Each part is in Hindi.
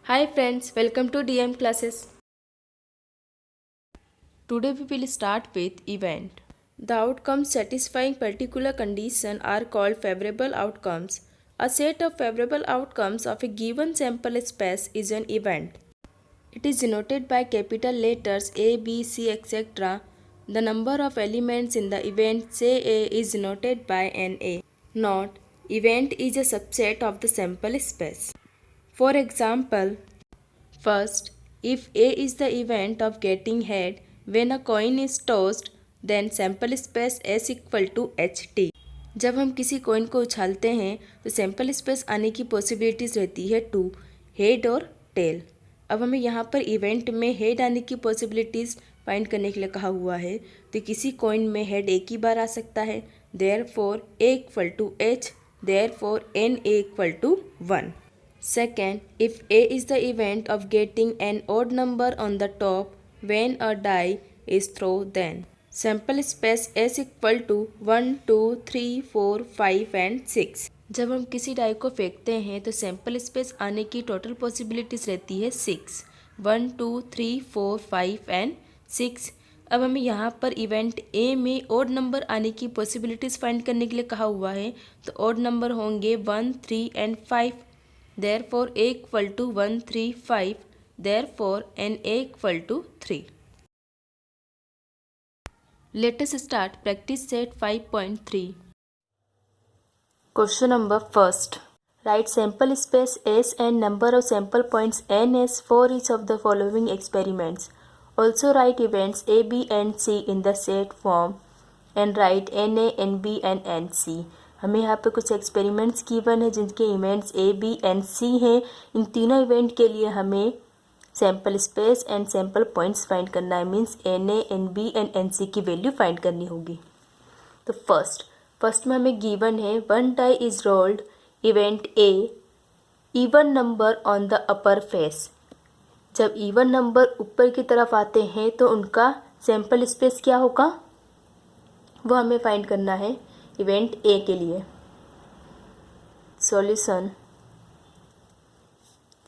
Hi friends, welcome to DM classes. Today we will start with event. The outcomes satisfying particular condition are called favorable outcomes. A set of favorable outcomes of a given sample space is an event. It is denoted by capital letters A, B, C, etc. The number of elements in the event say A is denoted by NA. Note: event is a subset of the sample space. For example, first, if A is the event of getting head when a coin is tossed, then sample space S equal to HT. जब हम किसी कॉइन को उछालते हैं तो सैम्पल स्पेस आने की पॉसिबिलिटीज़ रहती है 2, हेड और टेल। अब हमें यहाँ पर इवेंट में हेड आने की पॉसिबिलिटीज़ फाइंड करने के लिए कहा हुआ है, तो किसी कॉइन में हेड एक ही बार आ सकता है, therefore A equal to H, therefore NA equal to 1. Second, if A is the event of getting an odd number on the top when a die is thrown, then sample space S equal to 1, 2, 3, 4, 5 and 6. जब हम किसी डाई को फेंकते हैं तो सैम्पल स्पेस आने की टोटल पॉसिबिलिटीज़ रहती है 6, 1, 2, 3, 4, 5 एंड 6. अब हमें यहाँ पर इवेंट ए में ओड नंबर आने की पॉसिबिलिटीज़ फाइंड करने के लिए कहा हुआ है, तो ओड नंबर होंगे 1, 3 and 5. Therefore A equal to 1, 3, 5. Therefore NA equal to 3. Let us start practice set 5.3. Question number first. Write sample space S and number of sample points NS for each of the following experiments. Also write events A, B and C in the set form and write NA, NB and NC. हमें यहाँ पे कुछ एक्सपेरिमेंट्स गिवन है जिनके events A, B and C हैं। इन तीनों इवेंट के लिए हमें sample space and sample points find करना है, means N A, N B and N C की वैल्यू फाइंड करनी होगी। तो फर्स्ट में हमें गिवन है one die is rolled, event A, even number on the upper face. जब इवन नंबर ऊपर की तरफ आते हैं तो उनका सैम्पल स्पेस क्या होगा, वो हमें फाइंड करना है इवेंट ए के लिए। सॉल्यूशन,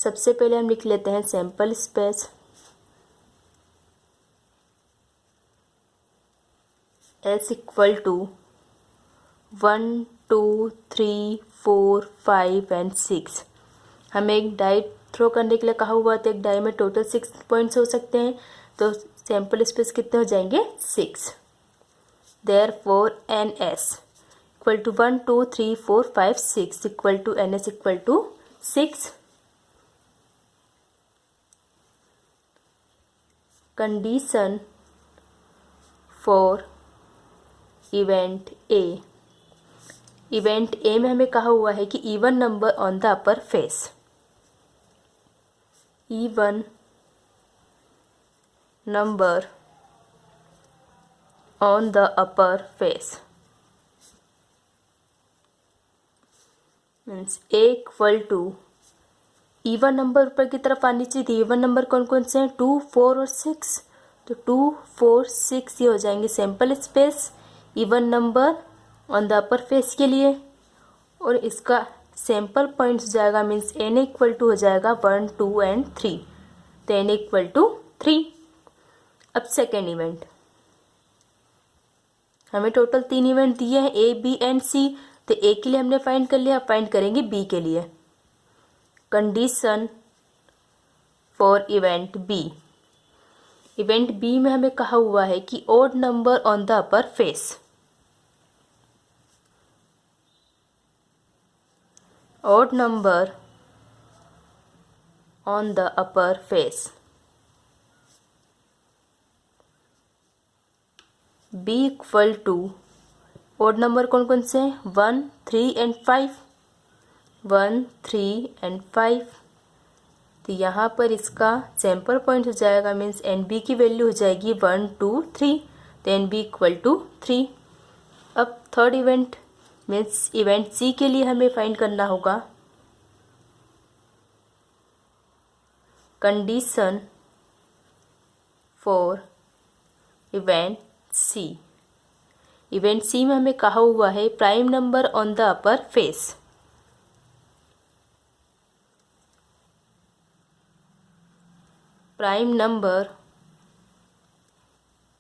सबसे पहले हम लिख लेते हैं sample space S equal to 1, 2, 3, 4, 5 and 6। हमें एक डाई थ्रो करने के लिए कहा हुआ था, एक डाई में टोटल 6 पॉइंट्स हो सकते हैं, तो सैम्पल स्पेस कितने हो जाएंगे 6। Therefore N S equal to 1, 2, 3, 4, 5, 6 equal to N S equal to 6। Condition for event A. Event A में हमें कहा हुआ है कि even number on the upper face, even number on the upper face means A equal to even number ऊपर की तरफ आनी चाहिए। इवन नंबर कौन कौन से हैं, 2, 4 और 6, तो 2, 4, 6 ये हो जाएंगे sample space even number on the upper face के लिए, और इसका सैम्पल पॉइंट्स हो जाएगा मीन्स एन इक्वल टू हो जाएगा 1, 2 एंड 3, तो एन इक्वल टू 3। अब सेकेंड इवेंट, हमें टोटल 3 इवेंट दिए हैं ए, बी एंड सी, तो ए के लिए हमने फाइंड कर लिया, अब फाइंड करेंगे बी के लिए। Condition for event B. Event B में हमें कहा हुआ है कि odd number on the upper face, odd number on the upper face, b equal to odd number कौन कौन से हैं, 1, 3 एंड 5, 1, 3 एंड 5, तो यहाँ पर इसका सैम्पल पॉइंट हो जाएगा मीन्स एन बी की वैल्यू हो जाएगी 1, 2, 3, तो एन बी इक्वल टू 3। अब third event means event C के लिए हमें फाइंड करना होगा condition for event C. Event C में हमें कहा हुआ है prime number on the upper face, prime number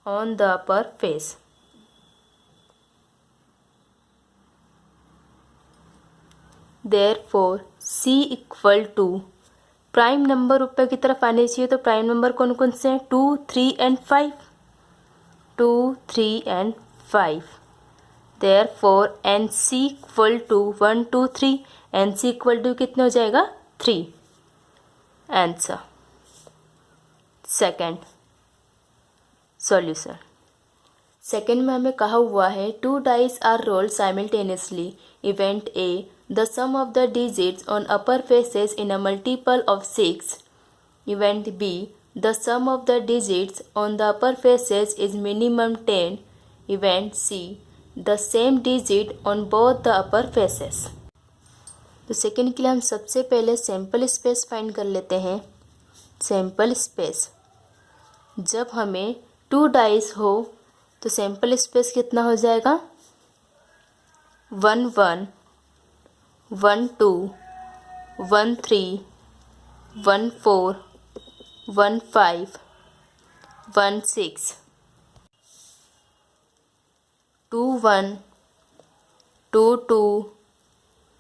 on the upper face. Therefore C equal to prime number ऊपर की तरफ आने चाहिए, तो प्राइम नंबर कौन कौन से हैं? 2, 3 and 5. 2, 3 and 5. Therefore NC equal to 1, 2, 3. NC equal to कितना हो जाएगा? 3. आंसर. Second solution. सेकेंड में हमें कहा हुआ है 2 dice are rolled simultaneously. Event A, the sum of the digits on upper faces in a multiple of 6. Event B, the sum of the digits on the upper faces is minimum 10. Event C, the same digit on both the upper faces. तो सेकेंड के लिए हम सबसे पहले सैम्पल स्पेस फाइंड कर लेते हैं. सैम्पल स्पेस, जब हमें 2 डाइस हो तो सैम्पल स्पेस कितना हो जाएगा? 1, 1, 1, 2, 1, 3, 1, 4, 1, 5, 1, 6, 2, 1, 2, 2,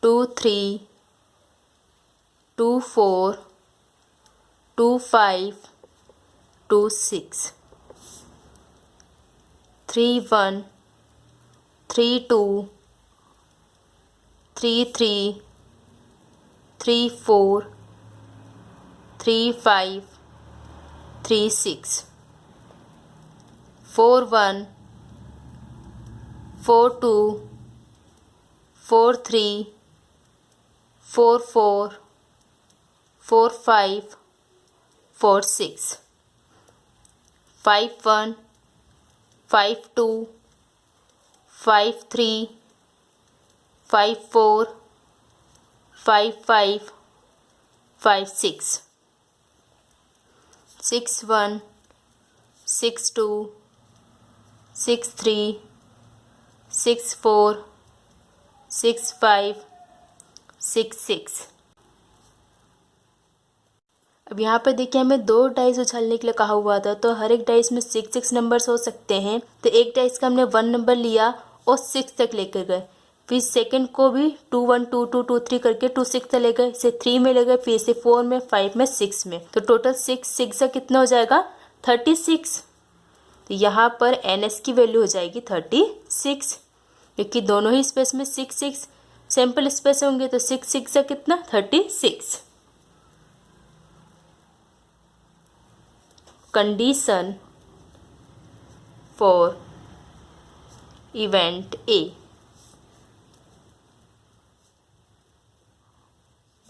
2, 3, 2, 4, 2, 5, 2, 6, 3, 1, 3, 2, 3, 3, 3, 4, 3, 5, 3, 6, 4, 1, 4, 2, 4, 3, 4, 4, 4, 5, 4, 6, 5, 1, 5, 2, 5, 3, 5, 4, 5, 5, 5, 6, 6, 1, 6, 2, 6, 3, 6, 4, 6, 5, 6, 6. अब यहाँ पर देखिए हमें 2 डाइस उछालने के लिए कहा हुआ था, तो हर एक डाइस में 6 6 नंबर्स हो सकते हैं. तो एक डाइस का हमने 1 नंबर लिया और 6 तक लेकर गए. फिर सेकंड को भी 2 1 2 2 2 3 करके 2 6 तक ले गए, इसे 3 में ले गए, फिर से 4 में, 5 में, 6 में. तो टोटल 6 6 से कितना हो जाएगा? 36. तो यहाँ पर NS की वैल्यू हो जाएगी 36, क्योंकि दोनों ही स्पेस में 6 6 सैम्पल स्पेस होंगे. तो 6 6 से कितना? 36. Condition for event A.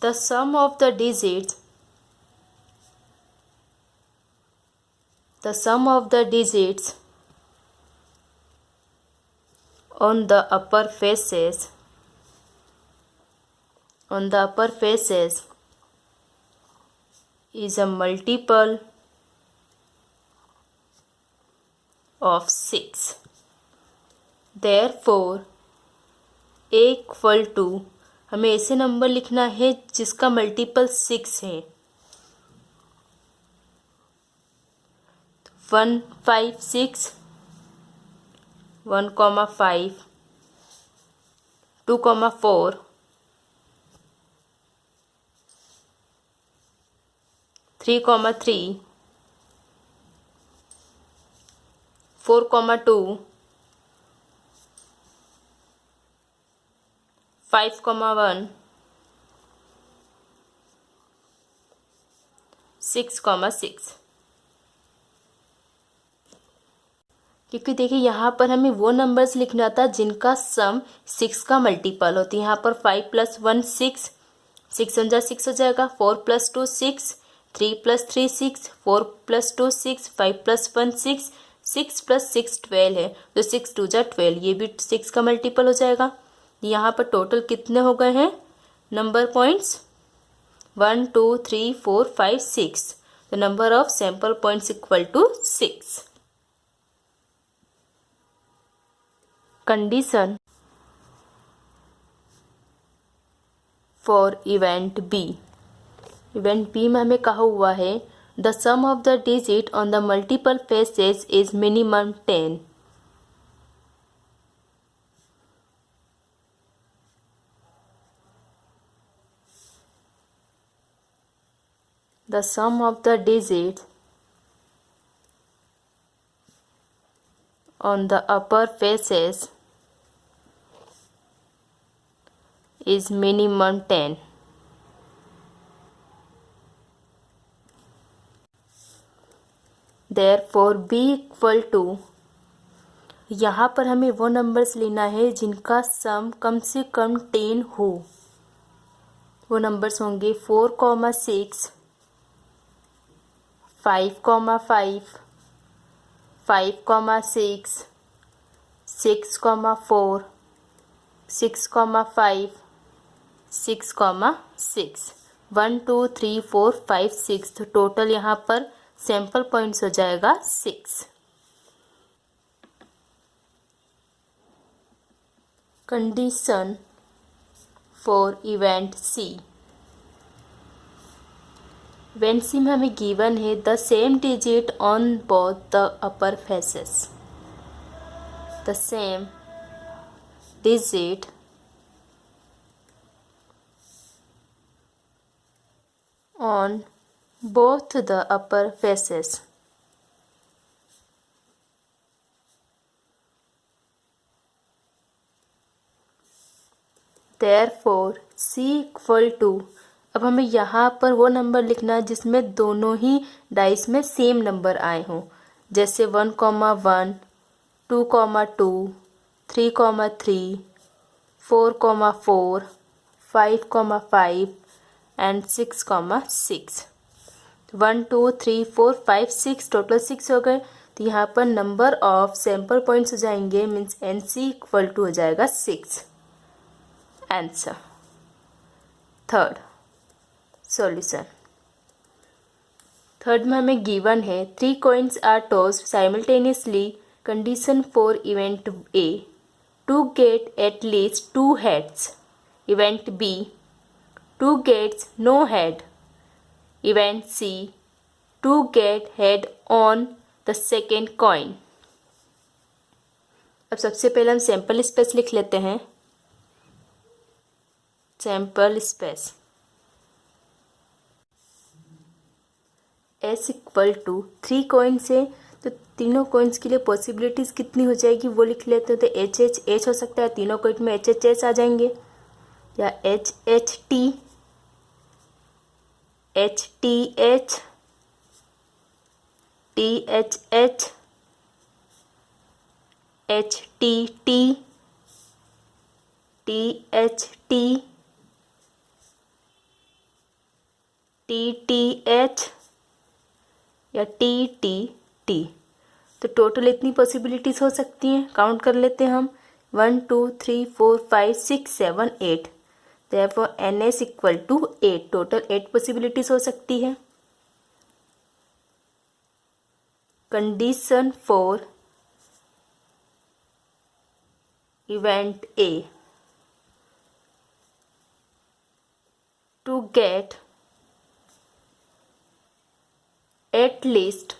The sum of the digits on the upper faces is a multiple of 6. Therefore A equal to, हमें ऐसे नंबर लिखना है जिसका मल्टीपल 6 है. 1 5 6, 1, 5, 2, 4, 3, 3, 4, 2, 5, 1, 6, 6. क्योंकि देखिए यहाँ पर हमें वो नंबर्स लिखना था जिनका सम 6 का मल्टीपल होती है. यहाँ पर 5 + 1 6, 6 × 6 हो जाएगा. 4 + 2 6, 3 + 3 6, 4 + 2 6, 5 + 1 6, 6 + 6 12 है. तो 6 2 जा 12, ये भी 6 का मल्टीपल हो जाएगा. यहाँ पर टोटल कितने हो गए हैं number points? 1 2 3 4 5 6. The number of sample points equal to 6. Condition for event B. Event B में हमें कहा हुआ है The sum of the digit on the multiple faces is minimum 10. The sum of the digits on the upper faces is minimum 10. Therefore b equal to, यहाँ पर हमें वो नंबर्स लेना है जिनका सम कम से कम 10 हो। वो नंबर्स होंगे 4,6, 5,5, 5,6, 6,4, 6,5, 6,6, 1 2 3 4 5 6। तो टोटल यहाँ पर सैम्पल पॉइंट्स हो जाएगा 6। Condition for event C. Event C में हमें गिवन है the same digit on both the upper faces. The same digit on both the upper faces. Therefore C equal to, अब हमें यहाँ पर वो नंबर लिखना है जिसमें दोनों ही डाइस में सेम नंबर आए हों, जैसे 1,1, 2,2, 3,3, 4,4, 5,5 एंड 6,6। 1 2 3 4 5 6 टोटल 6 हो गए। तो यहाँ पर नंबर ऑफ सैम्पल पॉइंट्स हो जाएंगे, मीन्स NC इक्वल टू हो जाएगा 6। आंसर। Third solution. थर्ड में हमें गिवन है 3 coins are tossed simultaneously. Condition for event A to get at least 2 heads. Event B 2 gets no head. Event C 2 get head on the second coin. अब सबसे पहले हम सैम्पल स्पेस लिख लेते हैं। Sample space S equal to 3 coins है, तो तीनों coins के लिए पॉसिबिलिटीज़ कितनी हो जाएगी वो लिख लेते हैं। तो H हो सकता है, तीनों coin में H आ जाएंगे, या HHT, HTH, THH, HTT, THT, TTH या TTT। तो टोटल इतनी पॉसिबिलिटीज़ हो सकती हैं, काउंट कर लेते हैं हम। 1 2 3 4 5 6 7 8। Therefore NS equal to 8। Total 8 possibilities हो सकती है। Condition for event A to get at least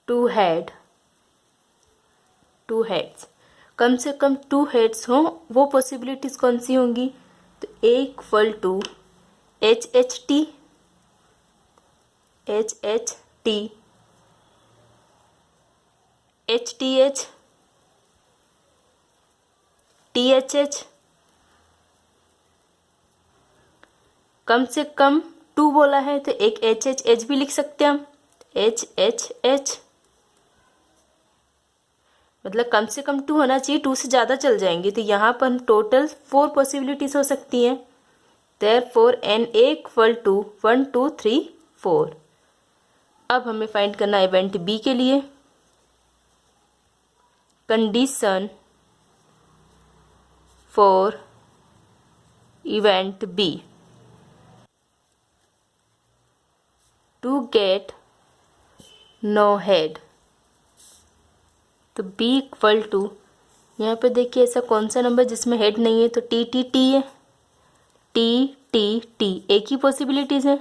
2 heads। कम से कम 2 heads हों, वो पॉसिबिलिटीज़ कौन सी होंगी? तो A equal to HHT, HHT, HTH, THH। कम से कम 2 बोला है तो एक HHH भी लिख सकते हैं हम, HHH। मतलब कम से कम 2 होना चाहिए, 2 से ज़्यादा चल जाएंगे। तो यहाँ पर टोटल 4 पॉसिबिलिटीज़ हो सकती हैं। Therefore NA equal to 1 2 3 4। अब हमें फाइंड करना है इवेंट B के लिए। Condition for event B to get no head. तो B इक्वल टू, यहाँ पे देखिए ऐसा कौन सा नंबर जिसमें हेड नहीं है, तो TTT है, TTT एक ही पॉसिबिलिटीज़ है।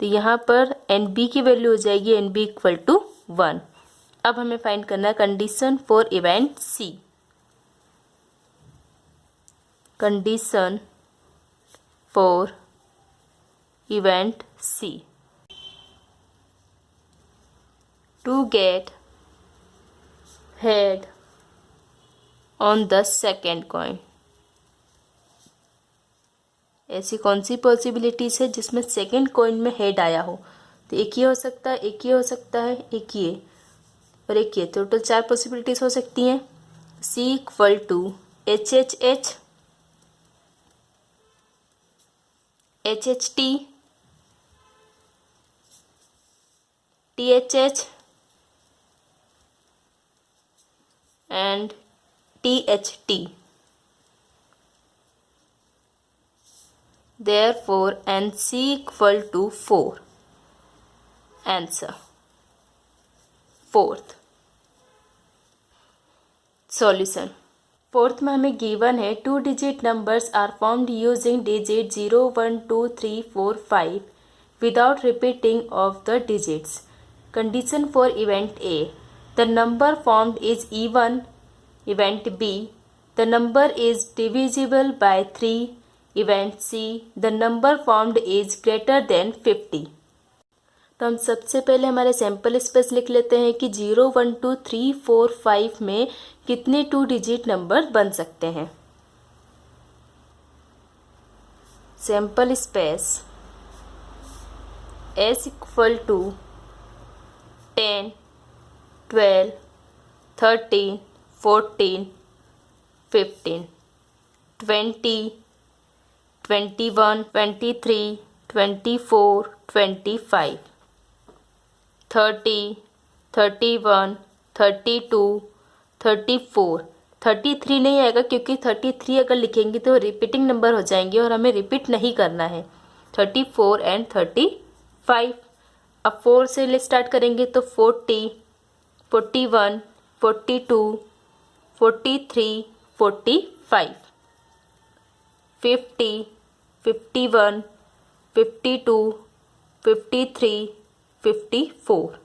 तो यहाँ पर एन बी की वैल्यू हो जाएगी एन बी इक्वल टू 1। अब हमें फाइंड करना है condition for event C. Condition for event C, to get head on the second coin. ऐसी कौन सी पॉसिबिलिटीज है जिसमें सेकेंड कॉइन में हेड आया हो? तो एक ये हो सकता है, एक ये हो सकता है, एक ये और एक ये। टोटल 4 पॉसिबिलिटीज हो सकती हैं। C equal to H H H, H H T, T H H and T H T. Therefore, NC equal to 4. Answer. Fourth. Solution. Fourth में हमें गिवन है 2 digit numbers are formed using digit 0, 1, 2, 3, 4, 5 without repeating of the digits. Condition for event A. The number formed is even. Event B. The number is divisible by 3. Event C, the number formed is greater than 50। तो हम सबसे पहले हमारे सैम्पल स्पेस लिख लेते हैं कि 0, 1, 2, 3, 4, 5 में कितने 2 डिजिट नंबर बन सकते हैं। Sample space S equal to 10, 12, 13, 14, 15, 20, 21, 23, 24, 25, 30, 31, 32, 34, 33 नहीं आएगा क्योंकि 33 अगर लिखेंगे तो रिपीटिंग नंबर हो जाएंगे और हमें रिपीट नहीं करना है। 34 एंड 35। अब 4 से स्टार्ट करेंगे तो 40, 41, 42, 43, 45, 50, 51, 52, 53, 54।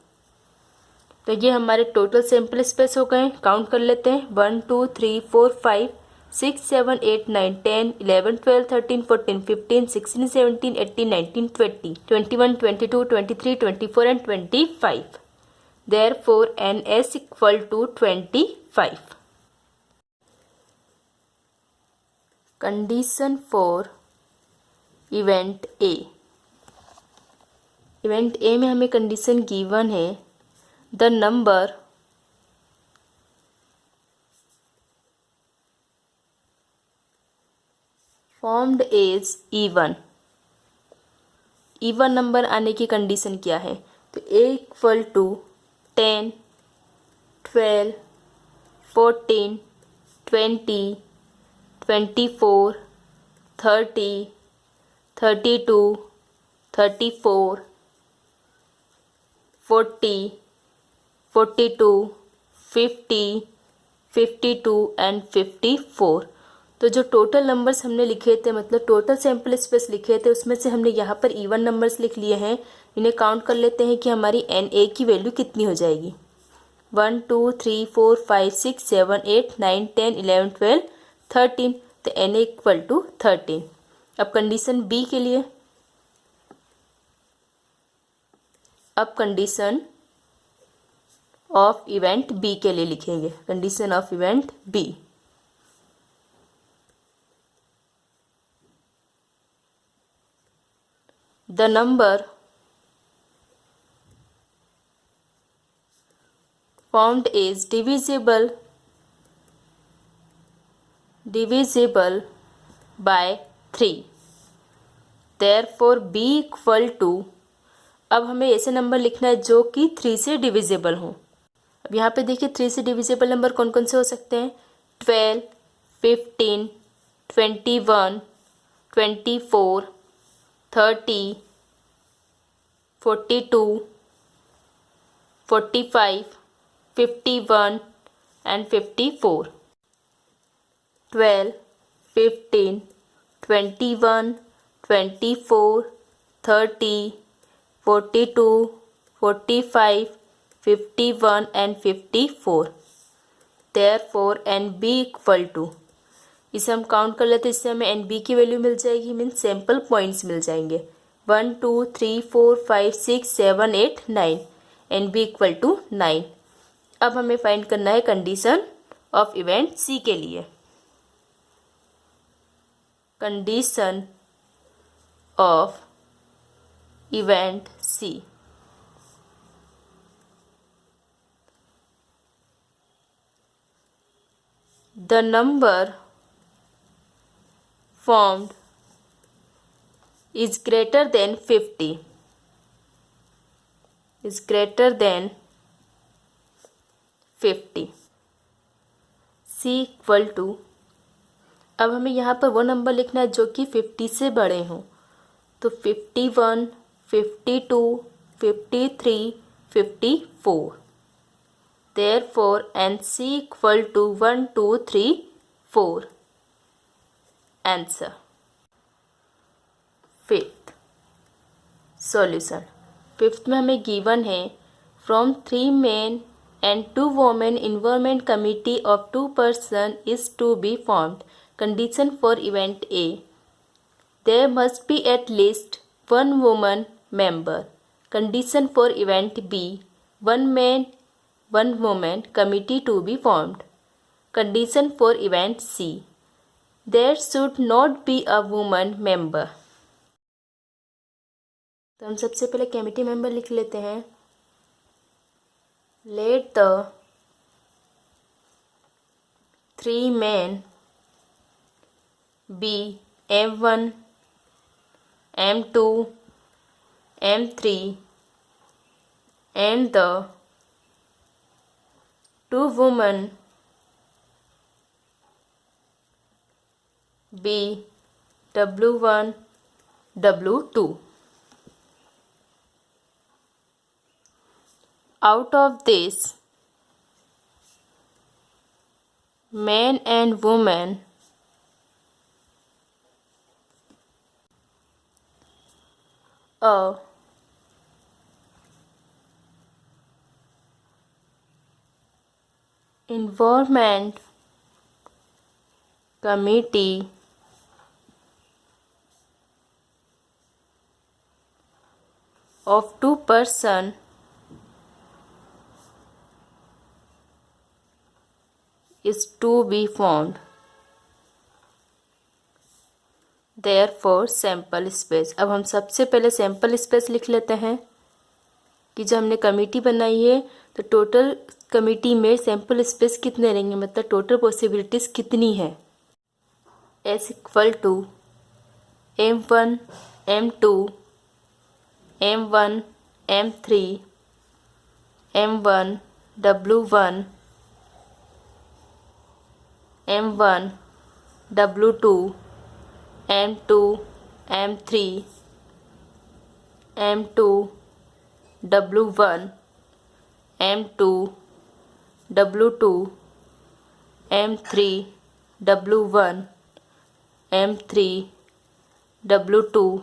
तो ये हमारे टोटल सैम्पल स्पेस हो गए। काउंट कर लेते हैं 1, 2, 3, 4, 5, 6, 7, 8, 9, 10, 11, 12, 13, 14, 15, 16, 17, 18, 19, 20, 21, 22, 23, 24 and 25. Therefore, NS equal to 25. Condition for event A. Event A में हमें कंडीशन गिवन है the number formed is even. Even number आने की कंडीशन क्या है? तो ए इक्वल टू 10, 12, 14, 20, 24, 30, 32, 34, 40, 42, 50, 52 एंड 54। तो जो टोटल नंबर्स हमने लिखे थे, मतलब टोटल सैम्पल स्पेस लिखे थे, उसमें से हमने यहाँ पर इवन नंबर्स लिख लिए हैं। इन्हें काउंट कर लेते हैं कि हमारी एन ए की वैल्यू कितनी हो जाएगी। 1, 2, 3, 4, 5, 6, 7, 8, 9, 10, 11, 12, 13। तो एन ए इक्वल टू 13। अब कंडीशन बी के लिए, अब कंडीशन ऑफ इवेंट बी के लिए लिखेंगे। Condition of event B, the number formed is divisible by 3। therefore b equal to, अब हमें ऐसे नंबर लिखना है जो कि 3 से डिविजिबल हो। अब यहाँ पे देखिए 3 से डिविजिबल नंबर कौन कौन से हो सकते हैं? 12, 15, 21, 24, 30, 42, 45, 51 and 54। 12, 15, 21, 24, 30, 42, 45, 51 and 54. Therefore NB equal to, इसे हम काउंट कर लेते हैं, इससे हमें NB की वैल्यू मिल जाएगी, मीन्स सैम्पल पॉइंट्स मिल जाएंगे 1 2 3 4 5 6 7 8 9. NB equal to 9. अब हमें फाइंड करना है कंडीशन ऑफ इवेंट C के लिए. Condition of event C. The number formed is greater than 50. Is greater than 50. C equal to, अब हमें यहाँ पर वो नंबर लिखना है जो कि 50 से बड़े हों. तो 51, 52, 53, 54. Therefore NC equal to 1 2 3 4. Answer. Fifth solution. Fifth में हमें गिवन है from 3 men and 2 women environment committee of 2 person is to be formed. Condition for event A. There must be at least 1 woman member. Condition for event B. 1 man 1 woman committee to be formed. Condition for event C. There should not be a woman member. तो हम सबसे पहले कमिटी मेंबर लिख लेते हैं. Let the 3 men be M1, M2, M3 and the 2 women be W1, W2. Out of this, men and women a environment committee of 2 person is to be formed. Therefore sample space. अब हम सबसे पहले सैम्पल स्पेस लिख लेते हैं कि जब हमने कमेटी बनाई है तो टोटल कमेटी में सैम्पल स्पेस कितने रहेंगे, मतलब टोटल पॉसिबिलिटीज़ कितनी है. S equal to M1, M2, M1, M3, M1, W1, M1, W2, M2, M3, M2, W1, M2, W2, M3, W1, M3, W2,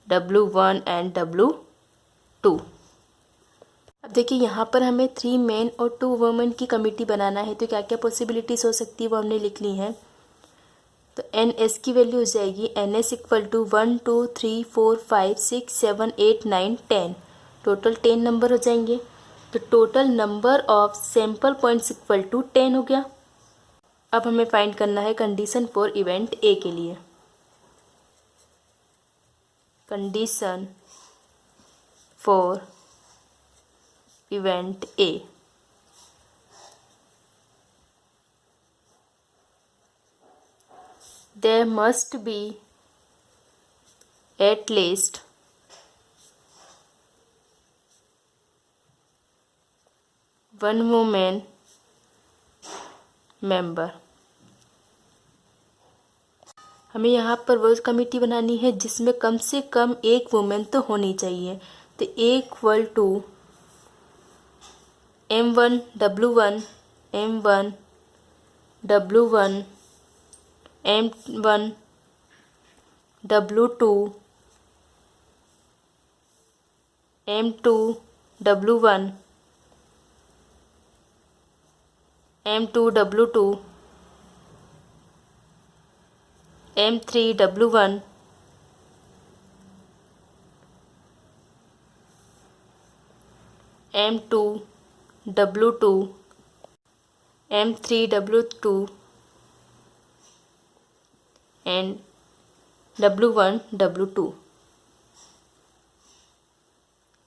W1 and W2. अब देखिए यहाँ पर हमें 3 मेन और 2 वुमेन की कमेटी बनाना है, तो क्या क्या पॉसिबिलिटीज़ हो सकती है वो हमने लिख ली हैं. तो NS की वैल्यू हो जाएगी NS equal to 1 2 3 4 5 6 7 8 9 10. Total 10 number हो जाएंगे. तो total number of sample points equal to 10 हो गया. अब हमें फाइंड करना है कंडीशन फॉर इवेंट A के लिए. Condition for event A. There must be at least 1 woman member. हमें यहाँ पर वो कमेटी बनानी है जिसमें कम से कम एक वुमेन तो होनी चाहिए. तो A equal to M1, W1, M1, W1, M1, W2, M2 W1, M2 W2, M3 W1, M2 W2, M3 W2 and W1 W2।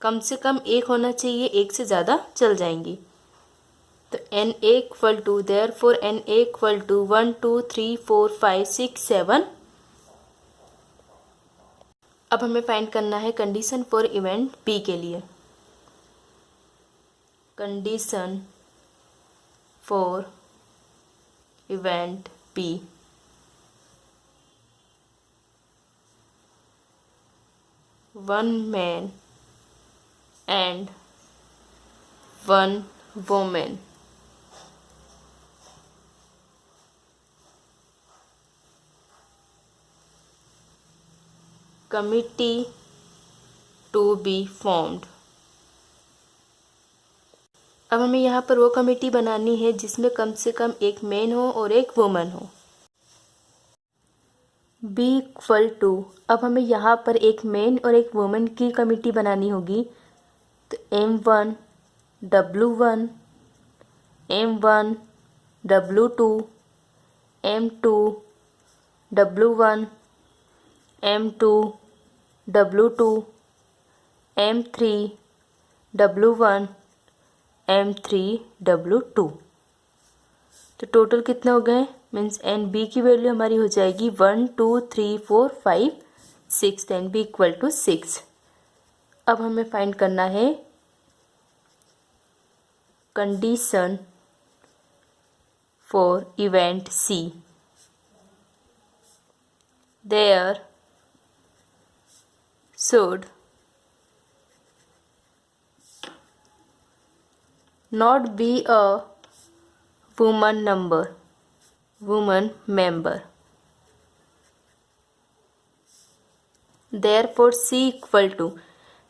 कम से कम एक होना चाहिए, एक से ज़्यादा चल जाएंगी। तो N A equal to, therefore N A equal to 1 2 3 4 5 6 7। अब हमें फाइंड करना है कंडीशन फॉर इवेंट बी के लिए। Condition for event B, one man and one woman, committee to be formed। अब हमें यहाँ पर वो कमेटी बनानी है जिसमें कम से कम एक मैन हो और एक वुमन हो। बी इक्वल टू, अब हमें यहाँ पर एक मैन और एक वुमन की कमेटी बनानी होगी। तो M1 W1, M1 W2, M2 W1, M2 W2, M3 W1, M3 W2। तो टोटल कितने हो गए? मीन्स एन बी की वैल्यू हमारी हो जाएगी 1 2 3 4 5 6, एन बी इक्वल टू 6। अब हमें फाइंड करना है condition for event C. There should not be a woman member। Therefore C equal to,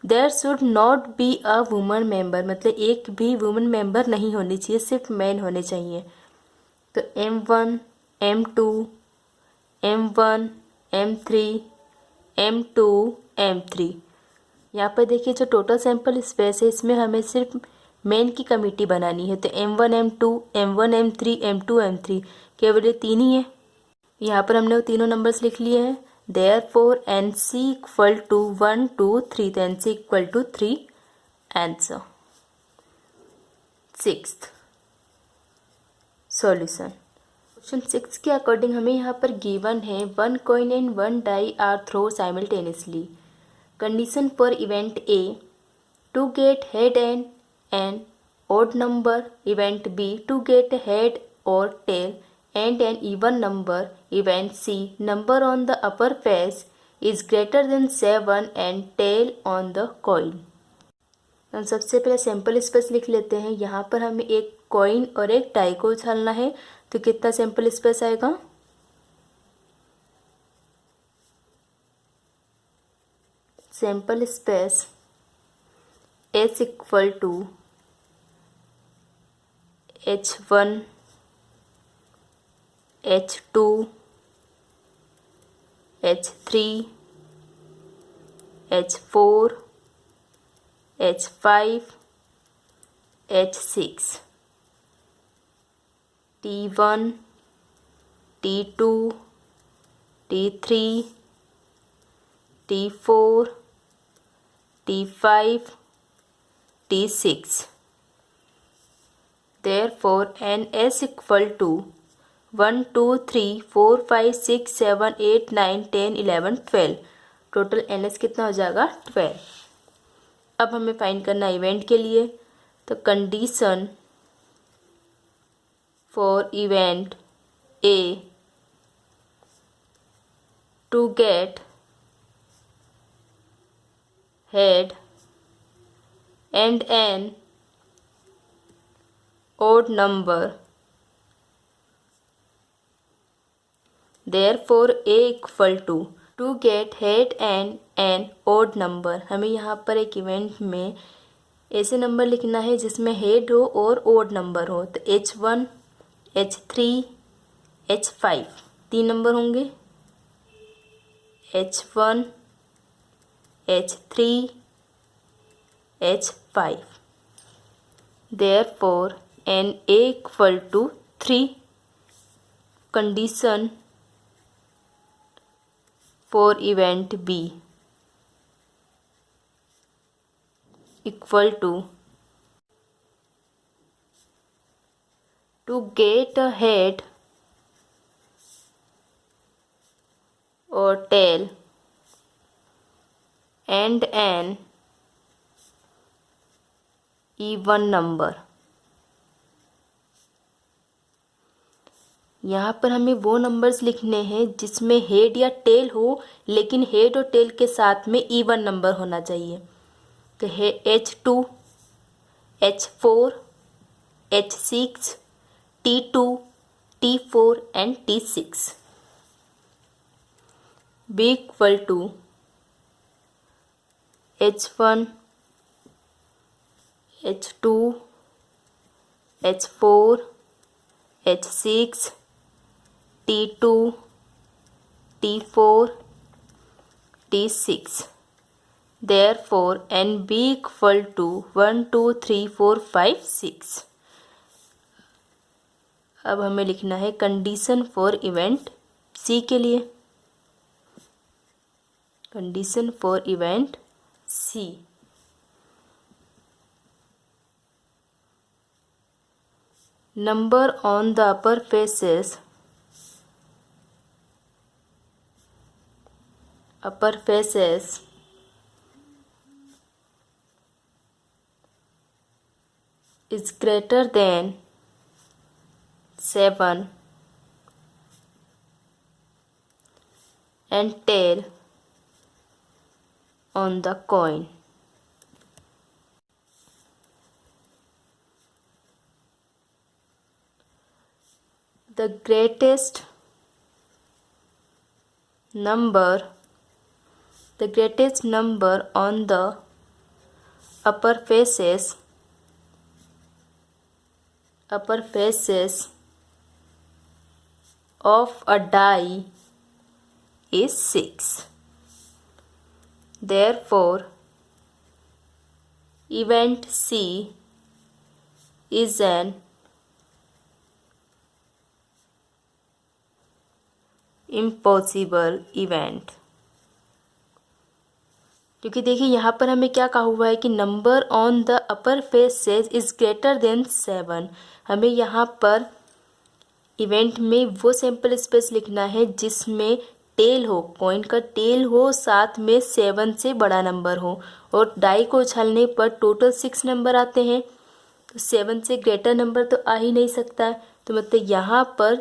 there should not be a woman member, मतलब एक भी वुमन मेंबर नहीं होनी चाहिए, सिर्फ मैन होने चाहिए। तो M1 M2 M1 M3 M2 M3। यहाँ पर देखिए जो टोटल सैंपल स्पेस है इसमें हमें सिर्फ मेन की कमेटी बनानी है। तो M1 M2 M1 M3 M2 M3 केवल ये तीन ही है। यहाँ पर हमने वो तीनों नंबर्स लिख लिए हैं। Therefore NC इक्वल टू 1 2 3, तो NC equal to 3 answer. Sixth solution, question 6 के अकॉर्डिंग हमें यहाँ पर गिवन है 1 coin and 1 die are throw simultaneously. Condition for event A, to get head and an odd number, event B to get head or tail and an even number, event C number on the upper face is greater than 7 and tail on the coin। हम सबसे पहले सैंपल स्पेस लिख लेते हैं। यहाँ पर हमें एक कॉइन और एक डाई को उछालना है, तो कितना सैंपल स्पेस आएगा? Sample space S equal to H1 H2 H3 H4 H5 H6, T1 T2 T3 T4 T5 T6। Therefore NS equal to 1 2 3 4 5 6 7 8 9 10 11 12। Total NS कितना हो जाएगा? 12। अब हमें फाइंड करना है इवेंट के लिए। तो condition for event A, to get head and an odd number, therefore A equal to, to get head and an odd number, हमें यहाँ पर एक इवेंट में ऐसे नंबर लिखना है जिसमें हेड हो और ओड नंबर हो। तो H1, H3, H5 तीन नंबर होंगे। H1, H3, H5। Therefore n equal to 3। Condition for event B equal to get a head or tail and an even number। यहाँ पर हमें वो नंबर्स लिखने हैं जिसमें हेड या टेल हो, लेकिन हेड और टेल के साथ में इवन नंबर होना चाहिए। तो है H2, H4, H6, T2, T4 and T6। B equal to H1, H2, H4, H6, T2, T4, T6। Therefore n B equal to 1 2 3 4 5 6। अब हमें लिखना है कंडीशन फॉर इवेंट C के लिए। Condition for event C, number on the upper faces is greater than 7 and tail on the coin। The greatest number on the upper faces of a die is 6। Therefore event C is an impossible event. क्योंकि देखिए यहाँ पर हमें क्या कहा हुआ है कि number on the upper faces is greater then 7। हमें यहाँ पर इवेंट में वो सैम्पल स्पेस लिखना है जिसमें टेल हो, कॉइन का टेल हो, साथ में 7 से बड़ा नंबर हो, और डाई को उछालने पर टोटल 6 नंबर आते हैं। तो 7 से ग्रेटर नंबर तो आ ही नहीं सकता है, तो मतलब यहाँ पर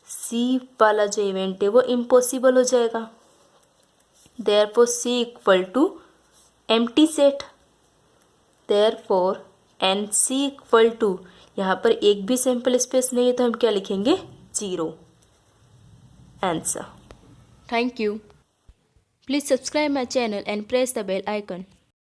C वाला जो इवेंट है वो इम्पॉसिबल हो जाएगा। Therefore C equal to empty set। Therefore NC equal to, यहाँ पर एक भी सैम्पल स्पेस नहीं है तो हम क्या लिखेंगे? 0। Answer. Thank you. Please subscribe my channel and press the bell icon.